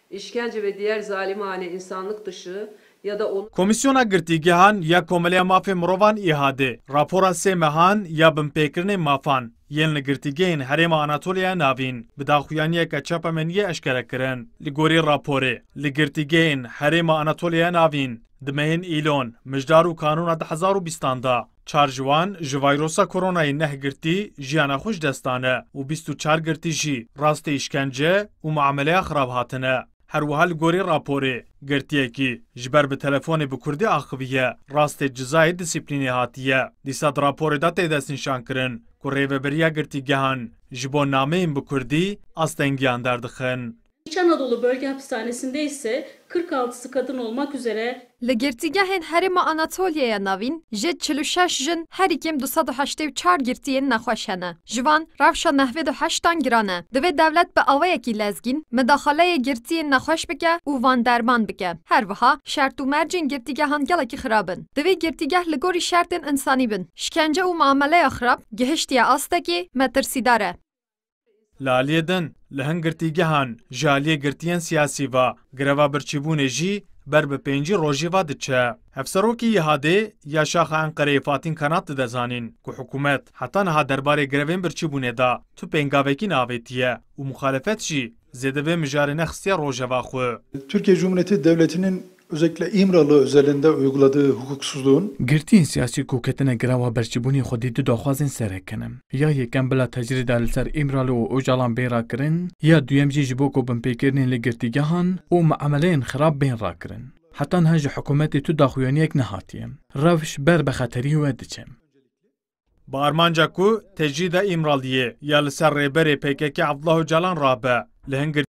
işkence ve diğer zalimane insanlık dışı ya da onu Komisyona girtîgehan ya Komeleya Mafê Mirovan îhade, rapora sê mehan ya binpêkirinê mafan yên li girtîgehên Herêma Anatoliya navîn bi daxuyaniyeke çapemeniyê eşkere kirin. Li gorî raporê, li girtîgehên Herêma Anatoliya navîn di mehên îlon, mijdar û kanûna 2020 da çar ji wan ji vayrosa koronayê nehgirtî jiyana xwe ji destan e û 24 girtî jî rastê işkence û muameleya xirab hatine. Her wiha li gorî raporê girtiyekî ji ber bi telefonê bi Kurdî axiviye rastê cizayê disiplînê hatiye. Dîsa di raporê da tê destnîşan kirin ku rêveberiya girtîgehan ji bo nameyên bi Kurdî astengiyan derdixin. İç Anadolu Bölge Hapishanesi'nde ise 46'sı kadın olmak üzere Li girtîgehên Herêma Anatolyaya navîn ji 46 jin herîkim 284 girtiyên nexweş hene. Ji wan rewşa nehvê 8 giran e. Divê dewlet bi awayekî lezgîn midaxaleyê girtiyên nexweş bike û van derman bike. Her wiha şert û mercên girtîgehan gelekî xirab in. Divê girtîgeh li gorî şertên insanî bin. Şikence û muameleya xirab gihiştiya astekî metirsîdar e. Li aliyê din li hin girtîgehan ji aliyê girtiyên siyasî ve greva birçîbûnê jî ber bi 5 rojî ve diçe. Hevserokî îhadê ya Şaxa Enqereyê Fatîn Kanat dide zanîn ku hikûmet heta niha derbarê grevên birçîbûnê da tu pêngavekî avêtiye û muxalefet jî zêde vê mijarê nexistiye rojeva xwe. Türkiye Cumhuriyeti Devleti'nin özellikle İmralı özelinde uyguladığı hukuksuzluğun girtiyên siyasî ku ketine greva berçîbûnê xwedî du daxwazên serekenin. Ya yekem bila tecrî da li ser İmralı û Ocalan bên rakirin, ya duyem jî ji bo ku binpêkirînên li girtîgehan û muameleyên xirab bên rakirin. Heta niha ji hikûmetê tu daxuyaniyek nehatiye. Rewş ber bi xeterî we diçe. Bi armanca ku tecrîda İmraliyê ya li ser rêberê PKK Abdullah Öcalan rabe li hin